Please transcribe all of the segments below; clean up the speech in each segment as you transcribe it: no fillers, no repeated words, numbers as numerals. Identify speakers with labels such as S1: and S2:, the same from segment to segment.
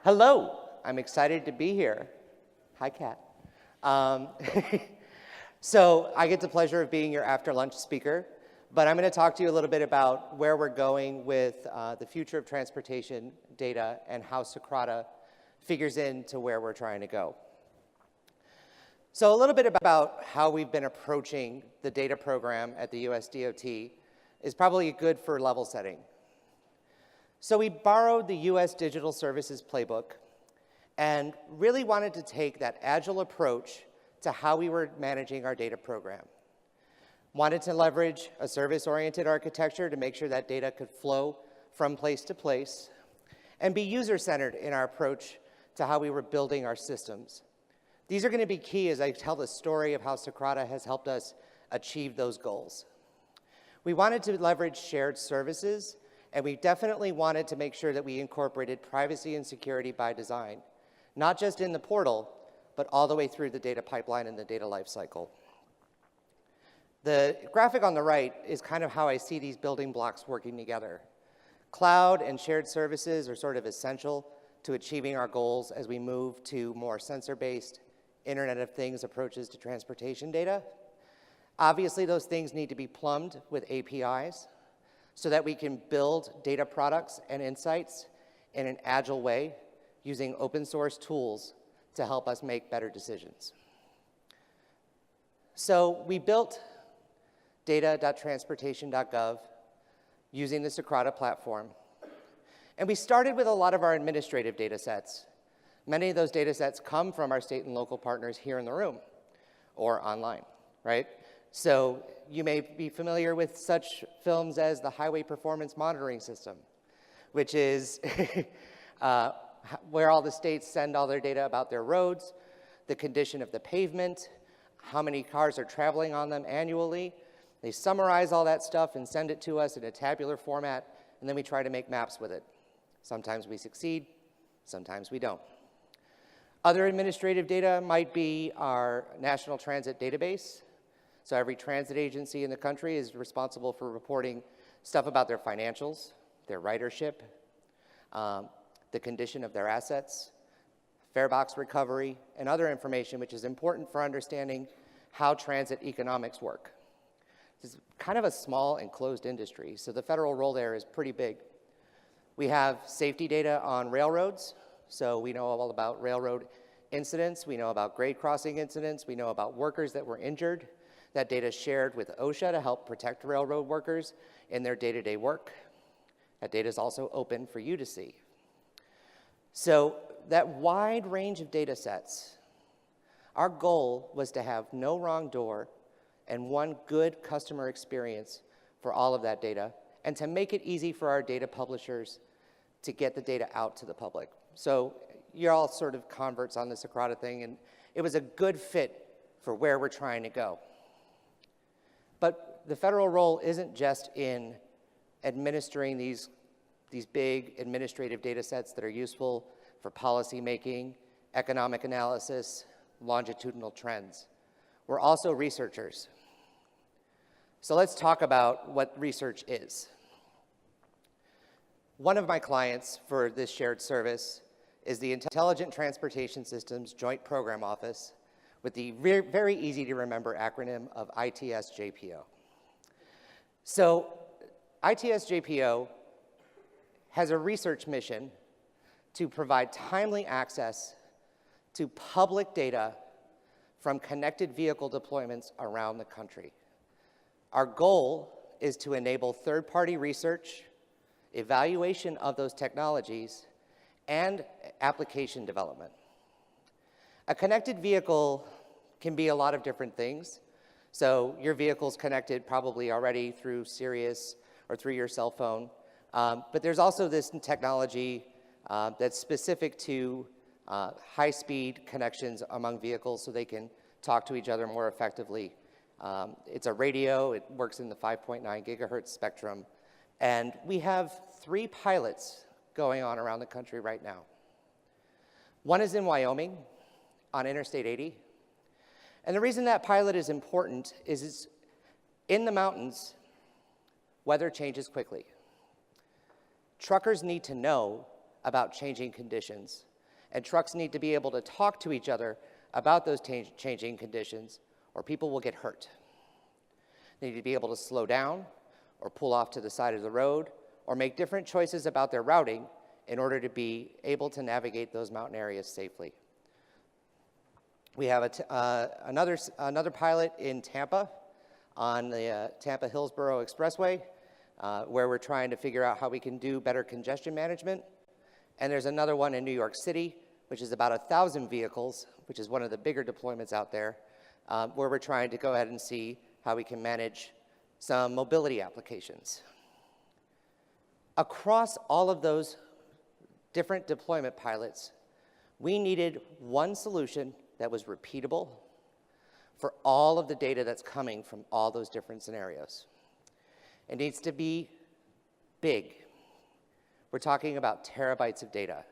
S1: Hello, I'm excited to be here. Hi, Kat. So I get the pleasure of being your after lunch speaker, but I'm going to talk to you a little bit about where we're going with the future of transportation data and how Socrata figures into where we're trying to go. So a little bit about how we've been approaching the data program at the USDOT is probably good for level setting. So we borrowed the US Digital Services Playbook and really wanted to take that agile approach to how we were managing our data program. Wanted to leverage a service-oriented architecture to make sure that data could flow from place to place and be user-centered in our approach to how we were building our systems. These are going to be key as I tell the story of how Socrata has helped us achieve those goals. We wanted to leverage shared services, and we definitely wanted to make sure that we incorporated privacy and security by design, not just in the portal, but all the way through the data pipeline and the data lifecycle. The graphic on the right is kind of how I see these building blocks working together. Cloud and shared services are sort of essential to achieving our goals as we move to more sensor-based Internet of Things approaches to transportation data. Obviously, those things need to be plumbed with APIs so that we can build data products and insights in an agile way using open source tools to help us make better decisions. So we built data.transportation.gov using the Socrata platform. And we started with a lot of our administrative data sets. Many of those data sets come from our state and local partners here in the room or online, right? So you may be familiar with such films as the Highway Performance Monitoring System, which is where all the states send all their data about their roads, the condition of the pavement, how many cars are traveling on them annually. They summarize all that stuff and send it to us in a tabular format, and then we try to make maps with it. Sometimes we succeed, sometimes we don't. Other administrative data might be our National Transit Database. So every transit agency in the country is responsible for reporting stuff about their financials, their ridership, the condition of their assets, fare box recovery, and other information which is important for understanding how transit economics work. This is kind of a small and closed industry, so the federal role there is pretty big. We have safety data on railroads, so we know all about railroad incidents, we know about grade crossing incidents, we know about workers that were injured. That data is shared with OSHA to help protect railroad workers in their day-to-day work. That data is also open for you to see. So that wide range of data sets, our goal was to have no wrong door and one good customer experience for all of that data, and to make it easy for our data publishers to get the data out to the public. So you're all sort of converts on the Socrata thing, and it was a good fit for where we're trying to go. But the federal role isn't just in administering these big administrative data sets that are useful for policy making, economic analysis, longitudinal trends. We're also researchers. So let's talk about what research is. One of my clients for this shared service is the Intelligent Transportation Systems Joint Program Office, with the very easy to remember acronym of ISTJPO. So ISTJPO has a research mission to provide timely access to public data from connected vehicle deployments around the country. Our goal is to enable third-party research, evaluation of those technologies, and application development. A connected vehicle can be a lot of different things. So your vehicle's connected probably already through Sirius or through your cell phone. But there's also this technology that's specific to high-speed connections among vehicles so they can talk to each other more effectively. It's a radio. It works in the 5.9 gigahertz spectrum. And we have 3 pilots going on around the country right now. One is in Wyoming, on Interstate 80. And the reason that pilot is important is it's in the mountains, weather changes quickly. Truckers need to know about changing conditions and trucks need to be able to talk to each other about those changing conditions, or people will get hurt. They need to be able to slow down or pull off to the side of the road or make different choices about their routing in order to be able to navigate those mountain areas safely. We have another pilot in Tampa on the Tampa-Hillsborough Expressway where we're trying to figure out how we can do better congestion management. And there's another one in New York City, which is about 1,000 vehicles, which is one of the bigger deployments out there, where we're trying to go ahead and see how we can manage some mobility applications. Across all of those different deployment pilots, we needed one solution that was repeatable for all of the data that's coming from all those different scenarios. It needs to be big. We're talking about terabytes of data.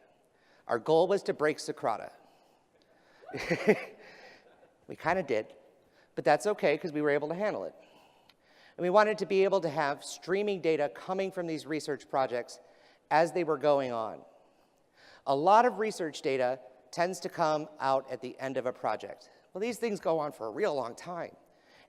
S1: Our goal was to break Socrata. We kind of did, but that's okay because we were able to handle it. And we wanted to be able to have streaming data coming from these research projects as they were going on. A lot of research data tends to come out at the end of a project. Well, these things go on for a real long time.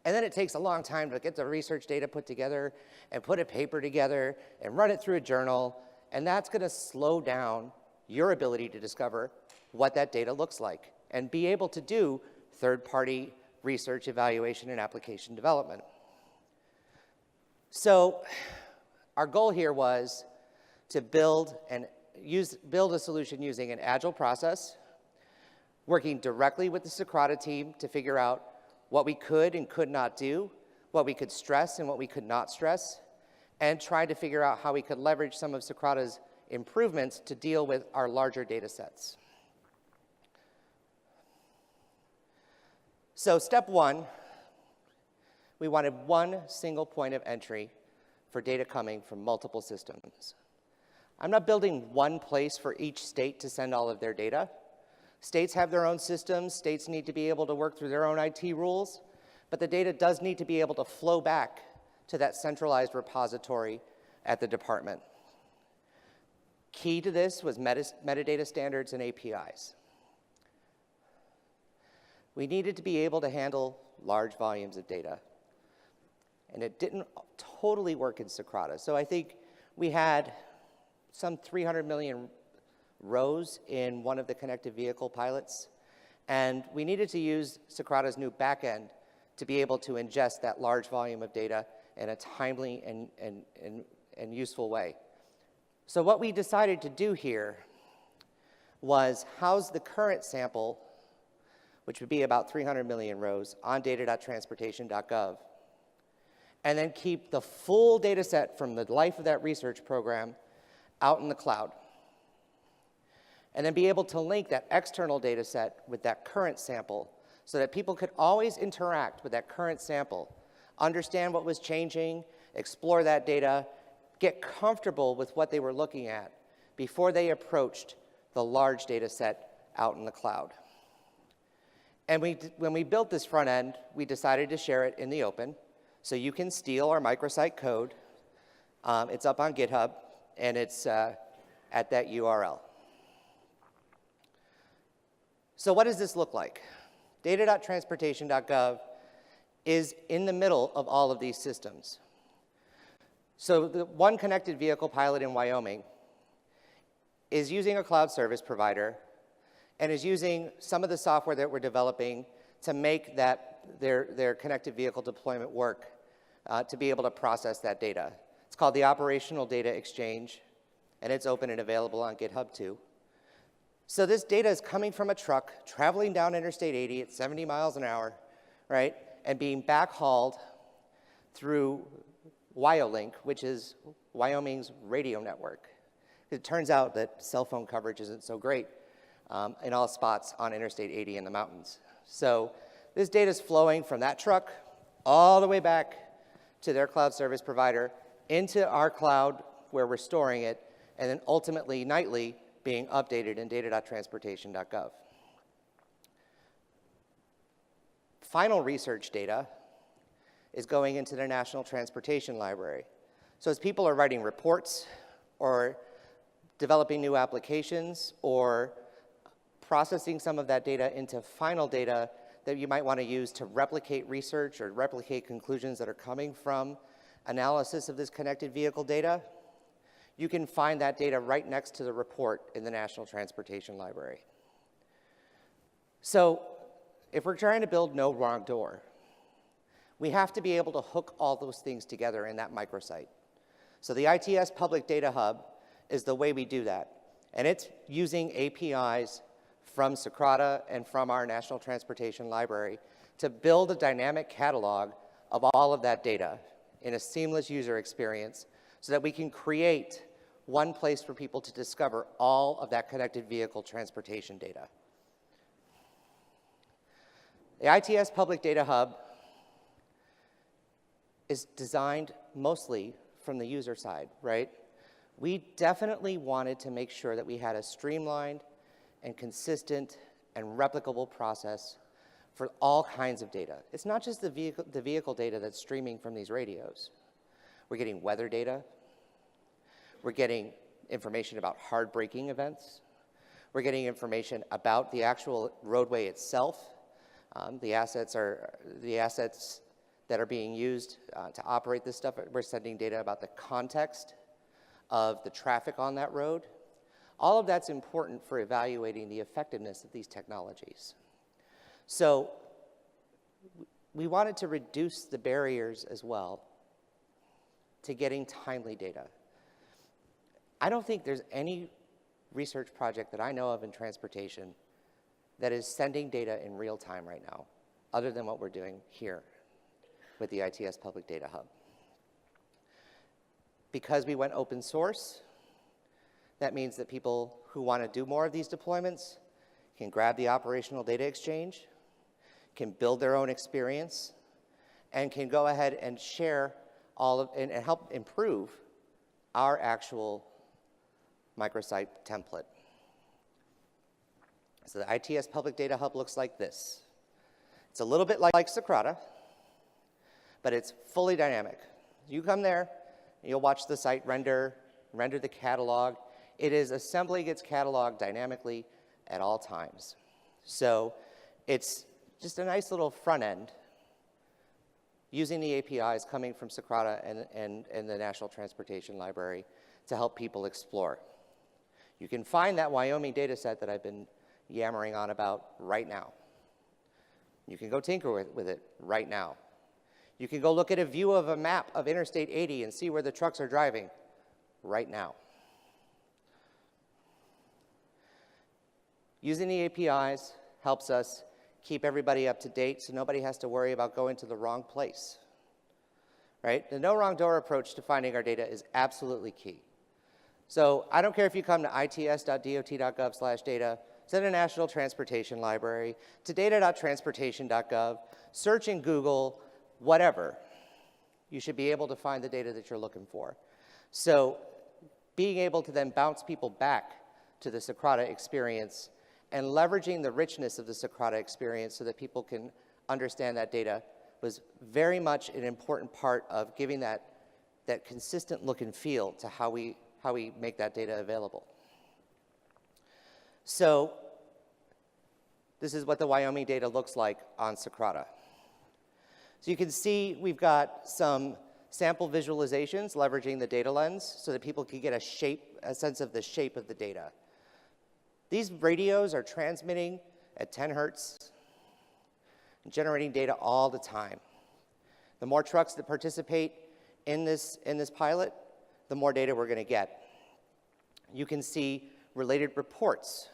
S1: And then it takes a long time to get the research data put together and put a paper together and run it through a journal. And that's going to slow down your ability to discover what that data looks like and be able to do third-party research, evaluation, and application development. So our goal here was to build a solution using an agile process, working directly with the Socrata team to figure out what we could and could not do, what we could stress and what we could not stress, and try to figure out how we could leverage some of Socrata's improvements to deal with our larger data sets. So step one, we wanted one single point of entry for data coming from multiple systems. I'm not building one place for each state to send all of their data. States have their own systems. States need to be able to work through their own IT rules, but the data does need to be able to flow back to that centralized repository at the department. Key to this was metadata standards and APIs. We needed to be able to handle large volumes of data, and it didn't totally work in Socrata. So I think we had some 300 million rows in one of the connected vehicle pilots, and we needed to use Socrata's new backend to be able to ingest that large volume of data in a timely and useful way. So what we decided to do here was house the current sample, which would be about 300 million rows, on data.transportation.gov, and then keep the full data set from the life of that research program out in the cloud. And then be able to link that external data set with that current sample so that people could always interact with that current sample, understand what was changing, explore that data, get comfortable with what they were looking at before they approached the large data set out in the cloud. And when we built this front end, we decided to share it in the open. So you can steal our microsite code. It's up on GitHub, and it's at that URL. So what does this look like? Data.transportation.gov is in the middle of all of these systems. So the one connected vehicle pilot in Wyoming is using a cloud service provider and is using some of the software that we're developing to make their connected vehicle deployment work to be able to process that data. It's called the Operational Data Exchange, and it's open and available on GitHub too. So this data is coming from a truck traveling down Interstate 80 at 70 miles an hour, right, and being backhauled through WyoLink, which is Wyoming's radio network. It turns out that cell phone coverage isn't so great in all spots on Interstate 80 in the mountains. So this data is flowing from that truck all the way back to their cloud service provider into our cloud where we're storing it, and then ultimately nightly being updated in data.transportation.gov. Final research data is going into the National Transportation Library. So as people are writing reports or developing new applications or processing some of that data into final data that you might want to use to replicate research or replicate conclusions that are coming from analysis of this connected vehicle data, you can find that data right next to the report in the National Transportation Library. So if we're trying to build no wrong door, we have to be able to hook all those things together in that microsite. So the ITS Public Data Hub is the way we do that. And it's using APIs from Socrata and from our National Transportation Library to build a dynamic catalog of all of that data in a seamless user experience so that we can create one place for people to discover all of that connected vehicle transportation data. The ITS Public Data Hub is designed mostly from the user side, right? We definitely wanted to make sure that we had a streamlined and consistent and replicable process for all kinds of data. It's not just the vehicle data that's streaming from these radios. We're getting weather data. We're getting information about hard braking events. We're getting information about the actual roadway itself. The assets that are being used to operate this stuff. We're sending data about the context of the traffic on that road. All of that's important for evaluating the effectiveness of these technologies. So we wanted to reduce the barriers as well to getting timely data. I don't think there's any research project that I know of in transportation that is sending data in real time right now, other than what we're doing here with the ITS Public Data Hub. Because we went open source, that means that people who want to do more of these deployments can grab the operational data exchange, can build their own experience, and can go ahead and share all of, and help improve our actual microsite template. So the ITS Public Data Hub looks like this. It's a little bit like Socrata, but it's fully dynamic. You come there, you'll watch the site render the catalog. It is assembling its catalog dynamically at all times. So it's just a nice little front end using the APIs coming from Socrata and the National Transportation Library to help people explore. You can find that Wyoming data set that I've been yammering on about right now. You can go tinker with it right now. You can go look at a view of a map of Interstate 80 and see where the trucks are driving right now. Using the APIs helps us keep everybody up to date so nobody has to worry about going to the wrong place, right? The no wrong door approach to finding our data is absolutely key. So I don't care if you come to its.dot.gov/data, to the National Transportation Library, to data.transportation.gov, search in Google, whatever, you should be able to find the data that you're looking for. So being able to then bounce people back to the Socrata experience and leveraging the richness of the Socrata experience so that people can understand that data was very much an important part of giving that consistent look and feel to how we make that data available. So this is what the Wyoming data looks like on Socrata. So you can see we've got some sample visualizations leveraging the data lens so that people can get a sense of the shape of the data. These radios are transmitting at 10 hertz and generating data all the time. The more trucks that participate in this pilot, the more data we're going to get. You can see related reports,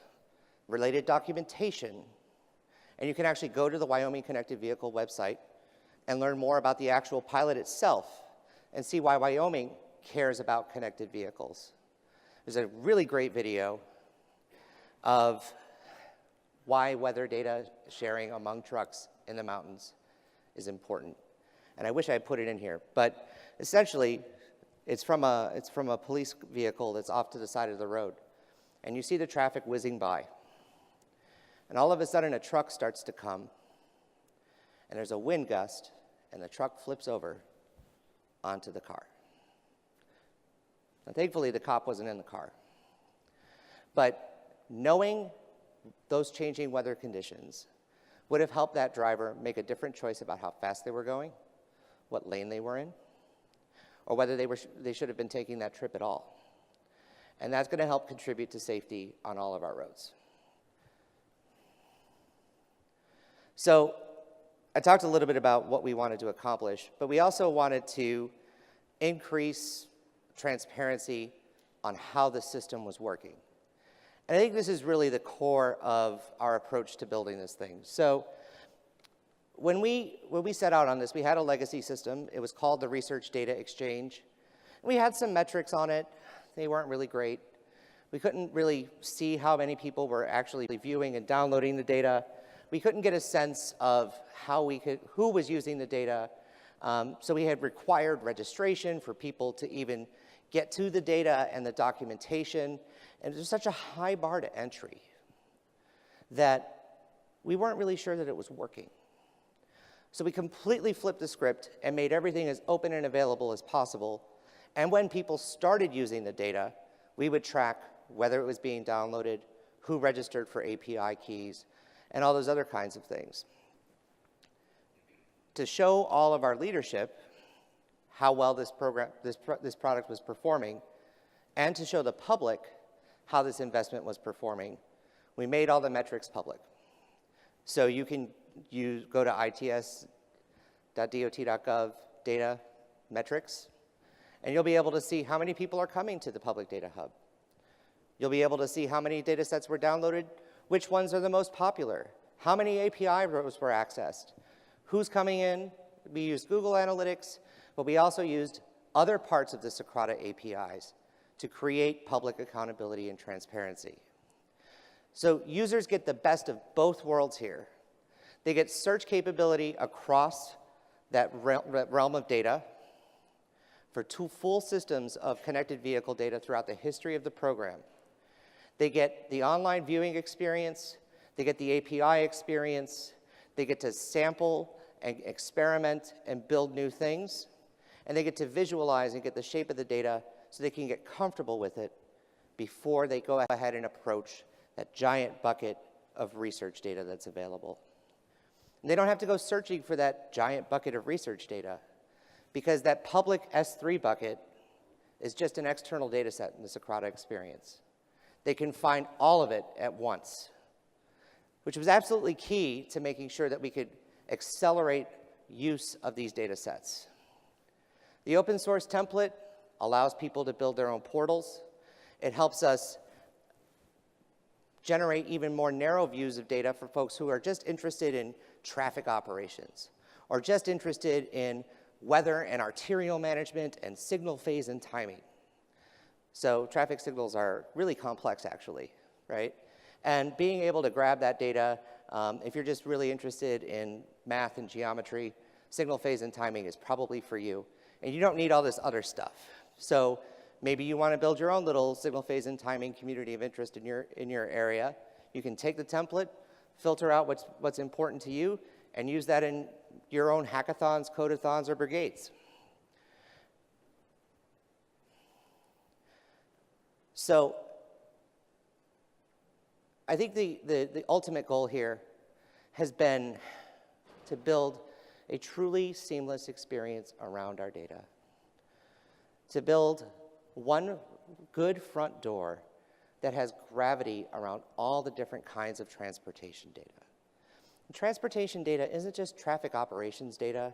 S1: related documentation, and you can actually go to the Wyoming Connected Vehicle website and learn more about the actual pilot itself and see why Wyoming cares about connected vehicles. There's a really great video of why weather data sharing among trucks in the mountains is important. And I wish I had put it in here, but essentially it's from a police vehicle that's off to the side of the road. And you see the traffic whizzing by. And all of a sudden a truck starts to come, and there's a wind gust, and the truck flips over onto the car. Now, thankfully, the cop wasn't in the car. But knowing those changing weather conditions would have helped that driver make a different choice about how fast they were going, what lane they were in, or whether they should have been taking that trip at all. And that's going to help contribute to safety on all of our roads. So I talked a little bit about what we wanted to accomplish, but we also wanted to increase transparency on how the system was working. And I think this is really the core of our approach to building this thing. So when we set out on this, we had a legacy system. It was called the Research Data Exchange. We had some metrics on it. They weren't really great. We couldn't really see how many people were actually viewing and downloading the data. We couldn't get a sense of who was using the data. So we had required registration for people to even get to the data and the documentation. And there's such a high bar to entry that we weren't really sure that it was working. So we completely flipped the script and made everything as open and available as possible. And when people started using the data, we would track whether it was being downloaded, who registered for API keys, and all those other kinds of things. To show all of our leadership how well this product was performing, and to show the public how this investment was performing, we made all the metrics public. So you can go to its.dot.gov data metrics, and you'll be able to see how many people are coming to the public data hub. You'll be able to see how many data sets were downloaded, which ones are the most popular, how many API rows were accessed, who's coming in. We used Google Analytics, but we also used other parts of the Socrata APIs to create public accountability and transparency. So users get the best of both worlds here. They get search capability across that realm of data for 2 full systems of connected vehicle data throughout the history of the program. They get the online viewing experience, they get the API experience, they get to sample and experiment and build new things, and they get to visualize and get the shape of the data so they can get comfortable with it before they go ahead and approach that giant bucket of research data that's available. And they don't have to go searching for that giant bucket of research data, because that public S3 bucket is just an external data set in the Socrata experience. They can find all of it at once, which was absolutely key to making sure that we could accelerate use of these data sets. The open source template allows people to build their own portals. It helps us generate even more narrow views of data for folks who are just interested in traffic operations, or just interested in weather and arterial management and signal phase and timing. So traffic signals are really complex, actually, right? And being able to grab that data, if you're just really interested in math and geometry, signal phase and timing is probably for you. And you don't need all this other stuff. So maybe you want to build your own little signal phase and timing community of interest in your area. You can take the template, filter out what's important to you, and use that in your own hackathons, codathons, or brigades. So I think the ultimate goal here has been to build a truly seamless experience around our data, to build one good front door that has gravity around all the different kinds of transportation data. And transportation data isn't just traffic operations data.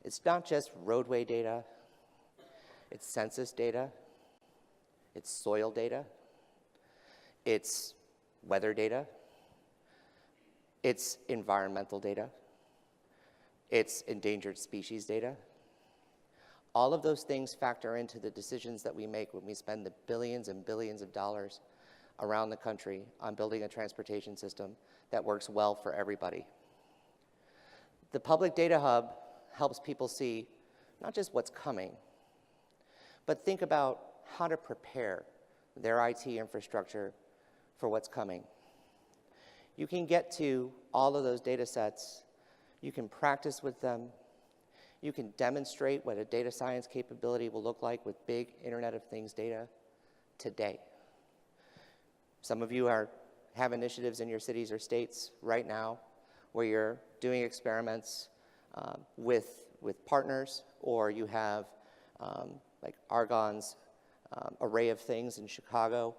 S1: It's not just roadway data. It's census data. It's soil data. It's weather data. It's environmental data. It's endangered species data. All of those things factor into the decisions that we make when we spend the billions and billions of dollars around the country on building a transportation system that works well for everybody. The Public Data Hub helps people see not just what's coming, but think about how to prepare their IT infrastructure for what's coming. You can get to all of those data sets. You can practice with them. You can demonstrate what a data science capability will look like with big Internet of Things data today. Some of you have initiatives in your cities or states right now where you're doing experiments with partners, or you have like Argonne's array of things in Chicago.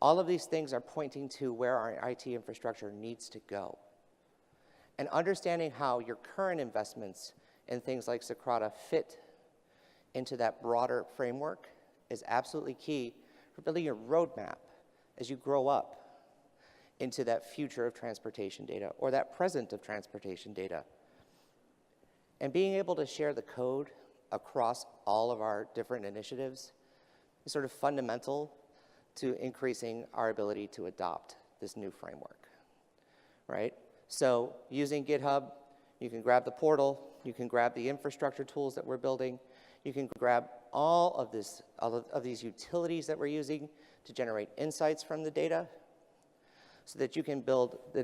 S1: All of these things are pointing to where our IT infrastructure needs to go. And understanding how your current investments in things like Socrata fit into that broader framework is absolutely key for building your roadmap as you grow up into that future of transportation data or that present of transportation data. And being able to share the code across all of our different initiatives is sort of fundamental to increasing our ability to adopt this new framework, right? So using GitHub, you can grab the portal, you can grab the infrastructure tools that we're building, you can grab all of these utilities that we're using to generate insights from the data so that you can build the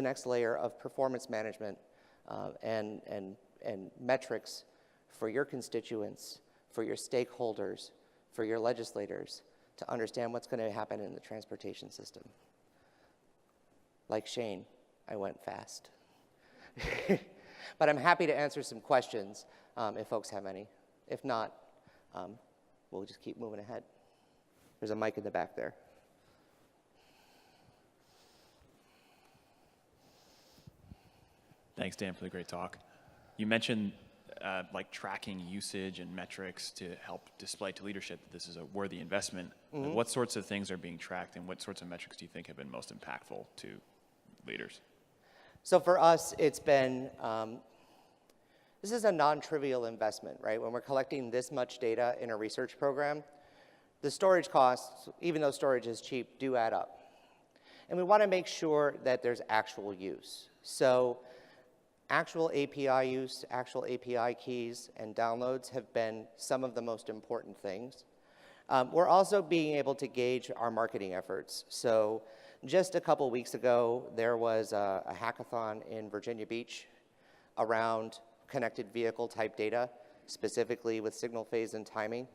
S1: next layer of performance management and metrics for your constituents, for your stakeholders, for your legislators to understand what's going to happen in the transportation system. Like Shane, I went fast. But I'm happy to answer some questions if folks have any. If not, we'll just keep moving ahead. There's a mic in the back there.
S2: Thanks, Dan, for the great talk. You mentioned like tracking usage and metrics to help display to leadership that this is a worthy investment. Mm-hmm. What sorts of things are being tracked, and what sorts of metrics do you think have been most impactful to leaders?
S1: So for us, it's been, this is a non-trivial investment, right? When we're collecting this much data in a research program, the storage costs, even though storage is cheap, do add up. And we want to make sure that there's actual use. So actual API use, actual API keys, and downloads have been some of the most important things. We're also being able to gauge our marketing efforts. So just a couple weeks ago, there was a hackathon in Virginia Beach around connected vehicle type data, specifically with signal phase and timing.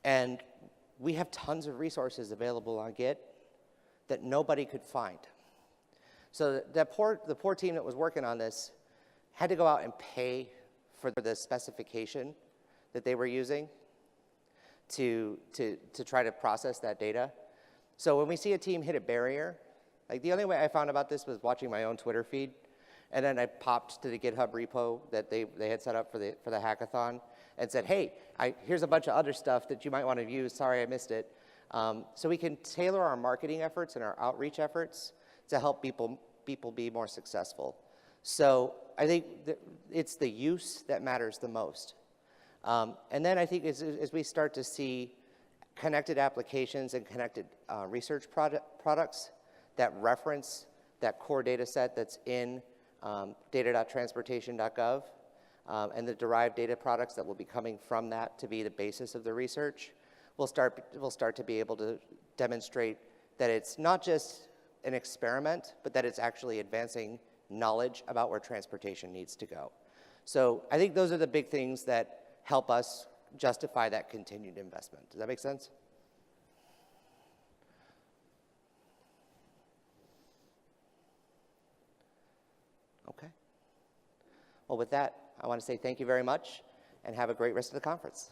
S1: And we have tons of resources available on Git that nobody could find. So the poor team that was working on this had to go out and pay for the specification that they were using to try to process that data. So when we see a team hit a barrier, like the only way I found about this was watching my own Twitter feed, and then I popped to the GitHub repo that they had set up for the hackathon and said, hey, here's a bunch of other stuff that you might want to use. Sorry, I missed it. So we can tailor our marketing efforts and our outreach efforts to help people be more successful. So I think it's the use that matters the most. And then I think as we start to see connected applications and connected research products that reference that core data set that's in data.transportation.gov and the derived data products that will be coming from that to be the basis of the research, we'll start to be able to demonstrate that it's not just an experiment, but that it's actually advancing knowledge about where transportation needs to go. So I think those are the big things that help us justify that continued investment. Does that make sense? Okay. Well, with that, I want to say thank you very much and have a great rest of the conference.